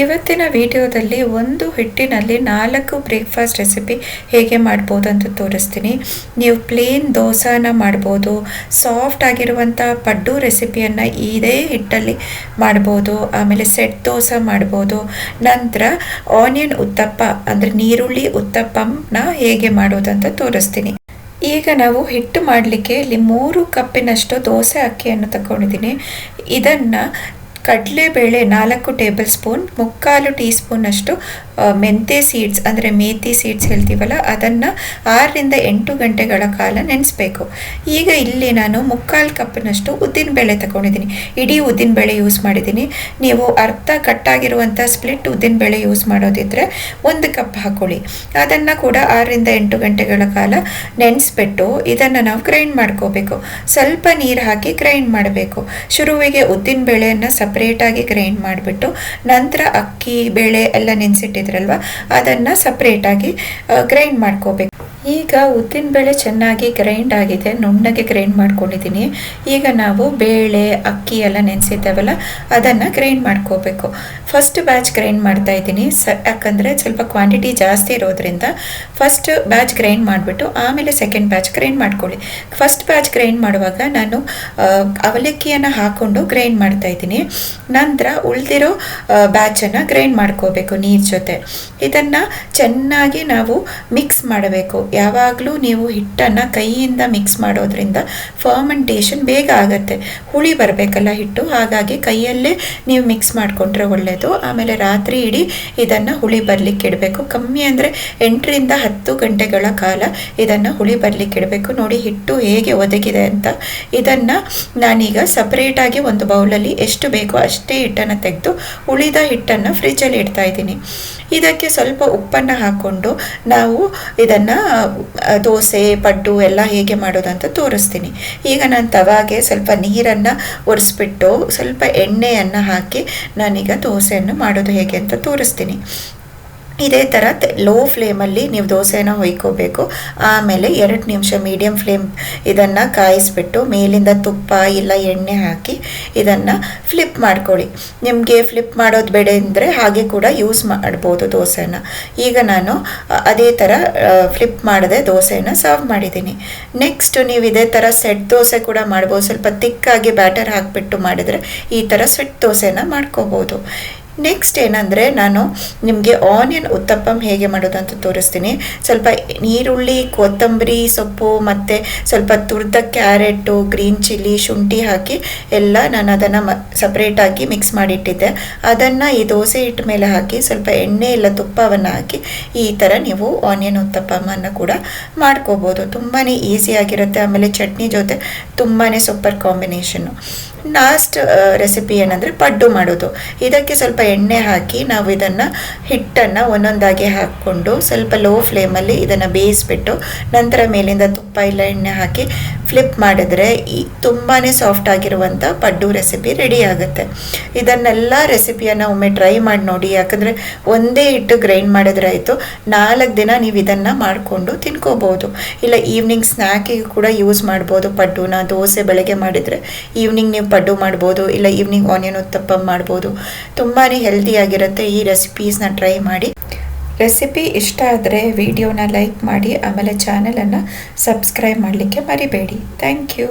ಇವತ್ತಿನ ವಿಡಿಯೋದಲ್ಲಿ ಒಂದು ಹಿಟ್ಟಿನಲ್ಲಿ 4 ಬ್ರೇಕ್ಫಾಸ್ಟ್ ರೆಸಿಪಿ ಹೇಗೆ ಮಾಡ್ಬೋದು ಅಂತ ತೋರಿಸ್ತೀನಿ. ನೀವು ಪ್ಲೇನ್ ದೋಸೆನ ಮಾಡ್ಬೋದು, ಸಾಫ್ಟ್ ಆಗಿರುವಂಥ ಪಡ್ಡು ರೆಸಿಪಿಯನ್ನು ಇದೇ ಹಿಟ್ಟಲ್ಲಿ ಮಾಡ್ಬೋದು, ಆಮೇಲೆ ಸೆಟ್ ದೋಸೆ ಮಾಡ್ಬೋದು, ನಂತರ ಆನಿಯನ್ ಉತ್ತಪ್ಪ ಅಂದರೆ ನೀರುಳ್ಳಿ ಉತ್ತಪ್ಪನ ಹೇಗೆ ಮಾಡೋದಂತ ತೋರಿಸ್ತೀನಿ. ಈಗ ನಾವು ಹಿಟ್ಟು ಮಾಡಲಿಕ್ಕೆ ಇಲ್ಲಿ 3 ಕಪ್ಪಿನಷ್ಟು ದೋಸೆ ಅಕ್ಕಿಯನ್ನು ತಗೊಂಡಿದ್ದೀನಿ. ಇದನ್ನು ಕಡಲೆಬೇಳೆ 4 ಟೇಬಲ್ ಸ್ಪೂನ್, 3/4 ಟೀ ಸ್ಪೂನಷ್ಟು ಮೆಂತೆ ಸೀಡ್ಸ್ ಅಂದರೆ ಮೇಥಿ ಸೀಡ್ಸ್ ಹೇಳ್ತೀವಲ್ಲ ಅದನ್ನು 6 ರಿಂದ 8 ಗಂಟೆಗಳ ಕಾಲ ನೆನೆಸಬೇಕು. ಈಗ ಇಲ್ಲಿ ನಾನು 3/4 ಕಪ್ಪಿನಷ್ಟು ಉದ್ದಿನಬೇಳೆ ತಗೊಂಡಿದ್ದೀನಿ. ಇಡೀ ಉದ್ದಿನಬೇಳೆ ಯೂಸ್ ಮಾಡಿದ್ದೀನಿ. ನೀವು ಅರ್ಧ ಕಟ್ಟಾಗಿರುವಂಥ ಸ್ಪ್ಲಿಟ್ ಉದ್ದಿನಬೇಳೆ ಯೂಸ್ ಮಾಡೋದಿದ್ರೆ 1 ಕಪ್ ಹಾಕೊಳ್ಳಿ. ಅದನ್ನು ಕೂಡ 6 ರಿಂದ 8 ಗಂಟೆಗಳ ಕಾಲ ನೆನೆಸ್ಬಿಟ್ಟು ಇದನ್ನು ನಾವು ಗ್ರೈಂಡ್ ಮಾಡ್ಕೋಬೇಕು. ಸ್ವಲ್ಪ ನೀರು ಹಾಕಿ ಗ್ರೈಂಡ್ ಮಾಡಬೇಕು. ಶುರುವಿಗೆ ಉದ್ದಿನಬೇಳೆಯನ್ನು ಸಪ್ರೇಟಾಗಿ ಗ್ರೈಂಡ್ ಮಾಡಿಬಿಟ್ಟು ನಂತರ ಅಕ್ಕಿ ಬೇಳೆ ಎಲ್ಲ ನೆನೆಸಿಟ್ಟಿದ್ರಲ್ವ ಅದನ್ನು ಸಪ್ರೇಟಾಗಿ ಗ್ರೈಂಡ್ ಮಾಡ್ಕೋಬೇಕು. ಈಗ ಉದ್ದಿನಬೇಳೆ ಚೆನ್ನಾಗಿ ಗ್ರೈಂಡ್ ಆಗಿದೆ, ನುಣ್ಣಗೆ ಗ್ರೈಂಡ್ ಮಾಡ್ಕೊಂಡಿದ್ದೀನಿ. ಈಗ ನಾವು ಬೇಳೆ ಅಕ್ಕಿ ಎಲ್ಲ ನೆನೆಸಿದ್ದೇವಲ್ಲ ಅದನ್ನು ಗ್ರೈಂಡ್ ಮಾಡ್ಕೋಬೇಕು. ಫಸ್ಟ್ ಬ್ಯಾಚ್ ಗ್ರೈಂಡ್ ಮಾಡ್ತಾ ಇದ್ದೀನಿ, ಯಾಕಂದರೆ ಸ್ವಲ್ಪ ಕ್ವಾಂಟಿಟಿ ಜಾಸ್ತಿ ಇರೋದ್ರಿಂದ ಫಸ್ಟ್ ಬ್ಯಾಚ್ ಗ್ರೈಂಡ್ ಮಾಡಿಬಿಟ್ಟು ಆಮೇಲೆ ಸೆಕೆಂಡ್ ಬ್ಯಾಚ್ ಗ್ರೈಂಡ್ ಮಾಡ್ಕೊಳ್ಳಿ. ಫಸ್ಟ್ ಬ್ಯಾಚ್ ಗ್ರೈಂಡ್ ಮಾಡುವಾಗ ನಾನು ಅವಲಕ್ಕಿಯನ್ನು ಹಾಕ್ಕೊಂಡು ಗ್ರೈಂಡ್ ಮಾಡ್ತಾ ಇದ್ದೀನಿ. ನಂತರ ಉಳಿದಿರೋ ಬ್ಯಾಚನ್ನು ಗ್ರೈಂಡ್ ಮಾಡ್ಕೋಬೇಕು ನೀರು ಜೊತೆ. ಇದನ್ನು ಚೆನ್ನಾಗಿ ನಾವು ಮಿಕ್ಸ್ ಮಾಡಬೇಕು. ಯಾವಾಗಲೂ ನೀವು ಹಿಟ್ಟನ್ನು ಕೈಯಿಂದ ಮಿಕ್ಸ್ ಮಾಡೋದ್ರಿಂದ ಫರ್ಮೆಂಟೇಷನ್ ಬೇಗ ಆಗುತ್ತೆ. ಹುಳಿ ಬರಬೇಕಲ್ಲ ಹಿಟ್ಟು, ಹಾಗಾಗಿ ಕೈಯಲ್ಲೇ ನೀವು ಮಿಕ್ಸ್ ಮಾಡಿಕೊಂಡ್ರೆ ಒಳ್ಳೆಯದು. ಆಮೇಲೆ ರಾತ್ರಿ ಇಡೀ ಇದನ್ನು ಹುಳಿ ಬರಲಿಕ್ಕೆ ಇಡಬೇಕು. ಕಮ್ಮಿ ಅಂದರೆ 8 ರಿಂದ 10 ಗಂಟೆಗಳ ಕಾಲ ಇದನ್ನು ಹುಳಿ ಬರಲಿಕ್ಕೆ ಇಡಬೇಕು. ನೋಡಿ ಹಿಟ್ಟು ಹೇಗೆ ಒದಗಿದೆ ಅಂತ. ಇದನ್ನು ನಾನೀಗ ಸಪ್ರೇಟಾಗಿ ಒಂದು ಬೌಲಲ್ಲಿ ಎಷ್ಟು ಬೇಕೋ ಅಷ್ಟೇ ಹಿಟ್ಟನ್ನು ತೆಗೆದು ಉಳಿದ ಹಿಟ್ಟನ್ನು ಫ್ರಿಜ್ಜಲ್ಲಿ ಇಡ್ತಾ ಇದ್ದೀನಿ. ಇದಕ್ಕೆ ಸ್ವಲ್ಪ ಉಪ್ಪನ್ನು ಹಾಕ್ಕೊಂಡು ನಾವು ಇದನ್ನು ದೋಸೆ ಪಡ್ಡು ಎಲ್ಲ ಹೇಗೆ ಮಾಡೋದಂತ ತೋರಿಸ್ತೀನಿ. ಈಗ ನಾನು ತವಾಗೆ ಸ್ವಲ್ಪ ನೀರನ್ನು ಒರೆಸ್ಬಿಟ್ಟು ಸ್ವಲ್ಪ ಎಣ್ಣೆಯನ್ನು ಹಾಕಿ ನಾನೀಗ ದೋಸೆಯನ್ನು ಮಾಡೋದು ಹೇಗೆ ಅಂತ ತೋರಿಸ್ತೀನಿ. ಇದೇ ಥರ ಲೋ ಫ್ಲೇಮಲ್ಲಿ ನೀವು ದೋಸೆನ ಹೊಯ್ಕೋಬೇಕು. ಆಮೇಲೆ 2 ನಿಮಿಷ ಮೀಡಿಯಮ್ ಫ್ಲೇಮ್ ಇದನ್ನು ಕಾಯಿಸ್ಬಿಟ್ಟು ಮೇಲಿಂದ ತುಪ್ಪ ಇಲ್ಲ ಎಣ್ಣೆ ಹಾಕಿ ಇದನ್ನು ಫ್ಲಿಪ್ ಮಾಡ್ಕೊಳ್ಳಿ. ನಿಮಗೆ ಫ್ಲಿಪ್ ಮಾಡೋದು ಬೇಡ ಅಂದರೆ ಹಾಗೆ ಕೂಡ ಯೂಸ್ ಮಾಡ್ಬೋದು ದೋಸೆನ. ಈಗ ನಾನು ಅದೇ ಥರ ಫ್ಲಿಪ್ ಮಾಡದೆ ದೋಸೆನ ಸರ್ವ್ ಮಾಡಿದ್ದೀನಿ. ನೆಕ್ಸ್ಟ್ ನೀವು ಇದೇ ಥರ ಸೆಟ್ ದೋಸೆ ಕೂಡ ಮಾಡ್ಬೋದು. ಸ್ವಲ್ಪ ತಿಕ್ಕಾಗಿ ಬ್ಯಾಟರ್ ಹಾಕಿಬಿಟ್ಟು ಮಾಡಿದರೆ ಈ ಥರ ಸೆಟ್ ದೋಸೆನ ಮಾಡ್ಕೋಬೋದು. ನೆಕ್ಸ್ಟ್ ಏನಂದರೆ ನಾನು ನಿಮಗೆ ಆನಿಯನ್ ಉತ್ತಪ್ಪಂ ಹೇಗೆ ಮಾಡೋದು ಅಂತ ತೋರಿಸ್ತೀನಿ. ಸ್ವಲ್ಪ ನೀರುಳ್ಳಿ, ಕೊತ್ತಂಬರಿ ಸೊಪ್ಪು ಮತ್ತು ಸ್ವಲ್ಪ ತುರಿದ ಕ್ಯಾರೆಟು, ಗ್ರೀನ್ ಚಿಲ್ಲಿ, ಶುಂಠಿ ಹಾಕಿ ಎಲ್ಲ ನಾನು ಅದನ್ನು ಸಪ್ರೇಟಾಗಿ ಮಿಕ್ಸ್ ಮಾಡಿಟ್ಟಿದ್ದೆ. ಅದನ್ನು ಈ ದೋಸೆ ಹಿಟ್ಟು ಮೇಲೆ ಹಾಕಿ ಸ್ವಲ್ಪ ಎಣ್ಣೆ ಇಲ್ಲ ತುಪ್ಪವನ್ನು ಹಾಕಿ ಈ ಥರ ನೀವು ಆನಿಯನ್ ಉತ್ತಪ್ಪವನ್ನು ಕೂಡ ಮಾಡ್ಕೋಬೋದು. ತುಂಬಾ ಈಸಿಯಾಗಿರುತ್ತೆ. ಆಮೇಲೆ ಚಟ್ನಿ ಜೊತೆ ತುಂಬಾ ಸೂಪರ್ ಕಾಂಬಿನೇಷನ್ನು. ಲಾಸ್ಟ್ ರೆಸಿಪಿ ಏನಂದರೆ ಪಡ್ಡು ಮಾಡೋದು. ಇದಕ್ಕೆ ಸ್ವಲ್ಪ ಎಣ್ಣೆ ಹಾಕಿ ನಾವು ಇದನ್ನು ಹಿಟ್ಟನ್ನು ಒಂದೊಂದಾಗಿ ಹಾಕ್ಕೊಂಡು ಸ್ವಲ್ಪ ಲೋ ಫ್ಲೇಮಲ್ಲಿ ಇದನ್ನು ಬೇಯಿಸ್ಬಿಟ್ಟು ನಂತರ ಮೇಲಿಂದ ತುಪ್ಪ ಇಲ್ಲ ಎಣ್ಣೆ ಹಾಕಿ ಫ್ಲಿಪ್ ಮಾಡಿದ್ರೆ ತುಂಬಾ ಸಾಫ್ಟ್ ಆಗಿರುವಂಥ ಪಡ್ಡು ರೆಸಿಪಿ ರೆಡಿ ಆಗುತ್ತೆ. ಇದನ್ನೆಲ್ಲ ರೆಸಿಪಿಯನ್ನು ಒಮ್ಮೆ ಟ್ರೈ ಮಾಡಿ ನೋಡಿ. ಯಾಕಂದರೆ ಒಂದೇ ಹಿಟ್ಟು ಗ್ರೈಂಡ್ ಮಾಡಿದ್ರೆ ಆಯಿತು, 4 ದಿನ ನೀವು ಇದನ್ನು ಮಾಡಿಕೊಂಡು ತಿನ್ಕೋಬೋದು. ಇಲ್ಲ ಈವ್ನಿಂಗ್ ಸ್ನ್ಯಾಕಿಗೆ ಕೂಡ ಯೂಸ್ ಮಾಡ್ಬೋದು ಪಡ್ಡುನ. ದೋಸೆ ಬೆಳಗ್ಗೆ ಮಾಡಿದರೆ ಈವ್ನಿಂಗ್ ನೀವು ಪಡ್ಡು ಮಾಡ್ಬೋದು, ಇಲ್ಲ ಈವ್ನಿಂಗ್ ಆನಿಯನ್ ಉತ್ತಪ್ಪ ಮಾಡ್ಬೋದು. ತುಂಬಾ ಹೆಲ್ದಿಯಾಗಿರುತ್ತೆ. ಈ ರೆಸಿಪೀಸ್ನ ಟ್ರೈ ಮಾಡಿ. ರೆಸಿಪಿ ಇಷ್ಟ ಆದರೆ ವಿಡಿಯೋನ ಲೈಕ್ ಮಾಡಿ, ಆಮೇಲೆ ಚಾನಲನ್ನು ಸಬ್ಸ್ಕ್ರೈಬ್ ಮಾಡಲಿಕ್ಕೆ ಮರಿಬೇಡಿ. Thank you.